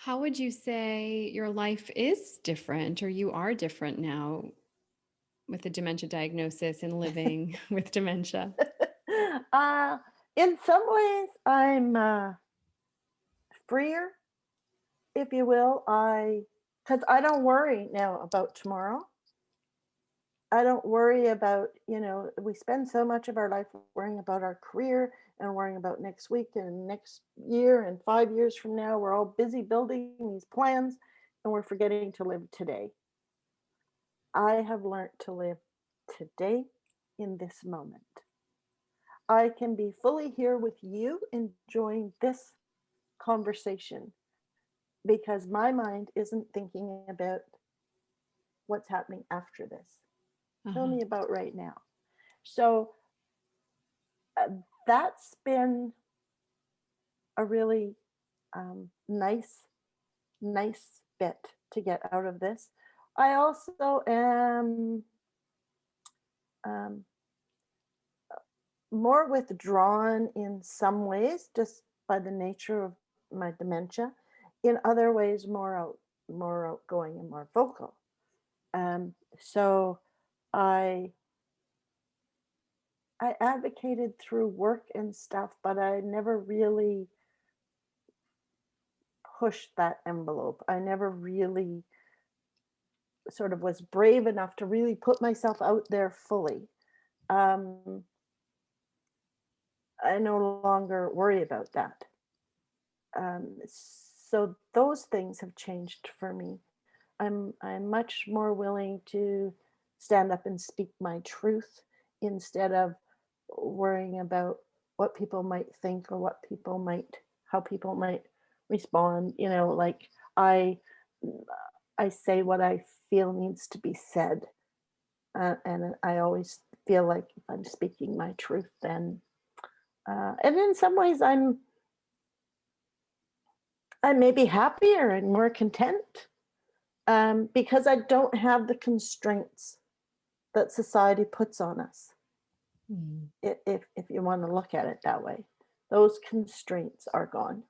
How would you say your life is different or you are different now with the dementia diagnosis and living with dementia? uh, in some ways, I'm freer, if you will. Because I don't worry now about tomorrow. I don't worry about, we spend so much of our life worrying about our career and worrying about next week and next year and 5 years from now. We're all busy building these plans and we're forgetting to live today. I have learned to live today in this moment. I can be fully here with you enjoying this conversation because my mind isn't thinking about what's happening after this. It's Uh-huh. only about right now. So uh, that's been a really nice bit to get out of this. I also am um, more withdrawn in some ways, just by the nature of my dementia. In other ways, more outgoing and more vocal. So I I advocated through work and stuff, but I never really pushed that envelope. I never really sort of was brave enough to really put myself out there fully. Um, I no longer worry about that. So those things have changed for me. I'm much more willing to stand up and speak my truth instead of worrying about what people might think or how people might respond. Like I say what I feel needs to be said, and I always feel like if I'm speaking my truth, then and in some ways I'm maybe happier and more content because I don't have the constraints that society puts on us. Mm. If you want to look at it that way, those constraints are gone.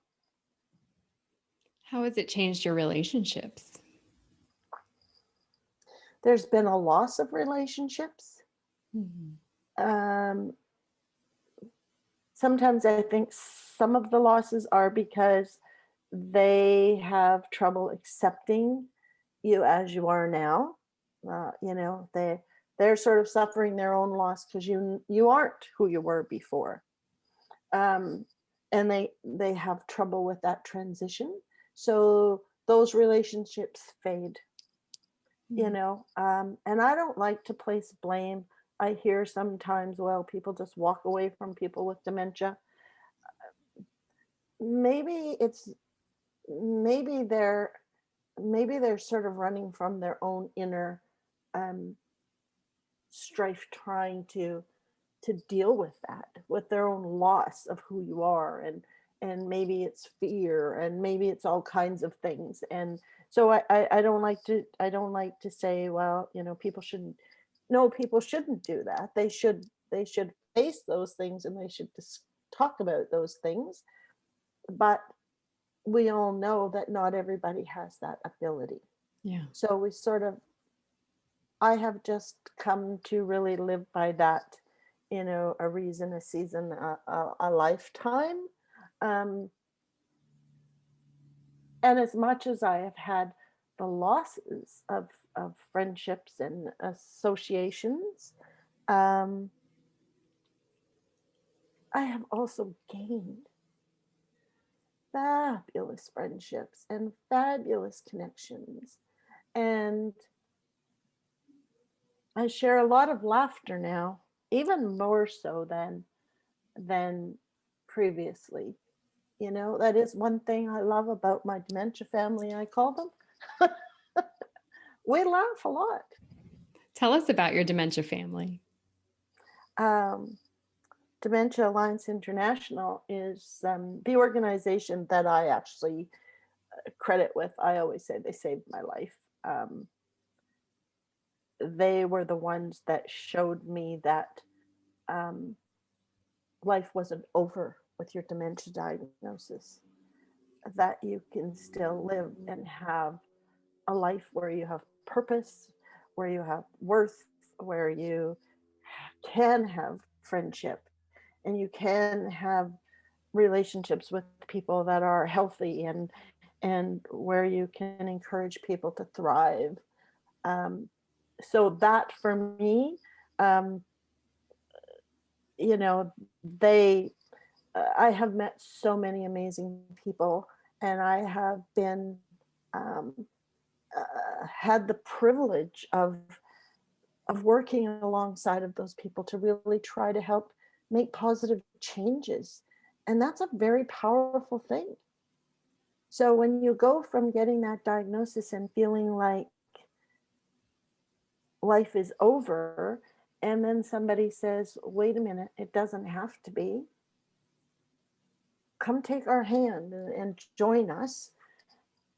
How has it changed your relationships? There's been a loss of relationships. Mhm. Um, Sometimes I think some of the losses are because they have trouble accepting you as you are now. They're sort of suffering their own loss because you aren't who you were before, um, and they have trouble with that transition. So those relationships fade. Mm. And I don't like to place blame. I hear sometimes, well, people just walk away from people with dementia. Maybe it's maybe they're maybe they're sort of running from their own inner um, strife, trying to deal with that, with their own loss of who you are, and maybe it's fear, and maybe it's all kinds of things. And so I don't like to say, well, people shouldn't. No, people shouldn't do that. They should face those things, and they should talk about those things. But we all know that not everybody has that ability. Yeah. So I have just come to really live by that, a reason, a season, a lifetime. Um, and as much as I have had the losses of friendships and associations, um, I have also gained fabulous friendships and fabulous connections. And I share a lot of laughter now, even more so than previously. That is one thing I love about my dementia family, I call them. We laugh a lot. Tell us about your dementia family. Um, Dementia Alliance International is the organization that I actually credit with. I always say they saved my life. They were the ones that showed me that um, life wasn't over with your dementia diagnosis. that you can still live and have a life where you have purpose, where you have worth, where you can have friendship and you can have relationships with people that are healthy, and where you can encourage people to thrive. Um, so that for me, um, you know, they I have met so many amazing people, and I have been um, had the privilege of working alongside of those people to really try to help make positive changes, and that's a very powerful thing. So when you go from getting that diagnosis and feeling like life is over, and then somebody says, wait a minute, it doesn't have to be, come take our hand and join us.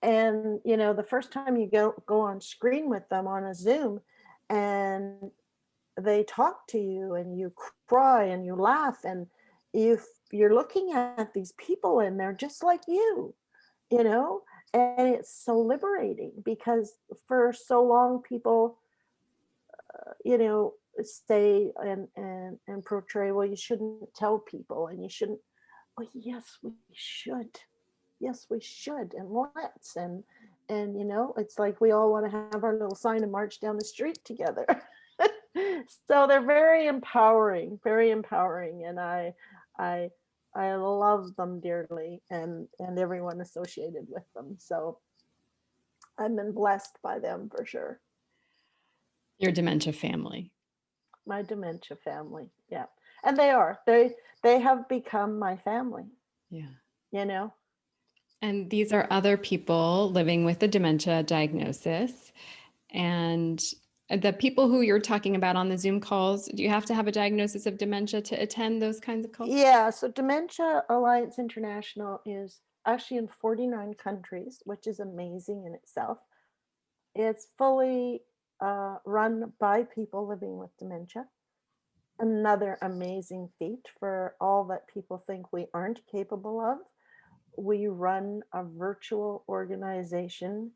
And the first time you go on screen with them on a Zoom, and they talk to you and you cry and you laugh, and you you're looking at these people and they're just like you know and it's so liberating, because for so long people say and portray, well, you shouldn't tell people, and you shouldn't. Well, yes we should. Yes we should, and let's. And it's like we all want to have our little sign and march down the street together. So they're very empowering, and I I love them dearly, and everyone associated with them. So I've been blessed by them for sure. Your dementia family. My dementia family, yeah, and they have become my family. Yeah. You know, And these are other people living with a dementia diagnosis. And the people who you're talking about on the Zoom calls, do you have to have a diagnosis of dementia to attend those kinds of calls? yeah. So Dementia Alliance International is actually in 49 countries, which is amazing in itself. It's fully run by people living with dementia. Another amazing feat for all that people think we aren't capable of. We run a virtual organization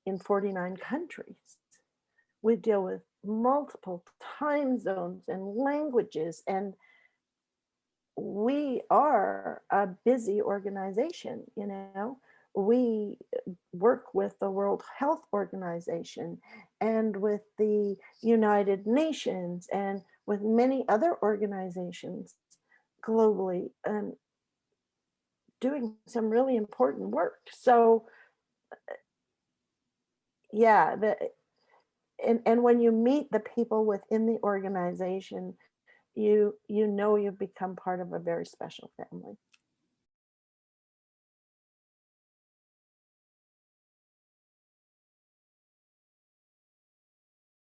in 49 countries. We deal with multiple time zones and languages, and we are a busy organization. We work with the World Health Organization and with the United Nations and with many other organizations globally, and doing some really important work. So yeah, and when you meet the people within the organization, you know you've become part of a very special family.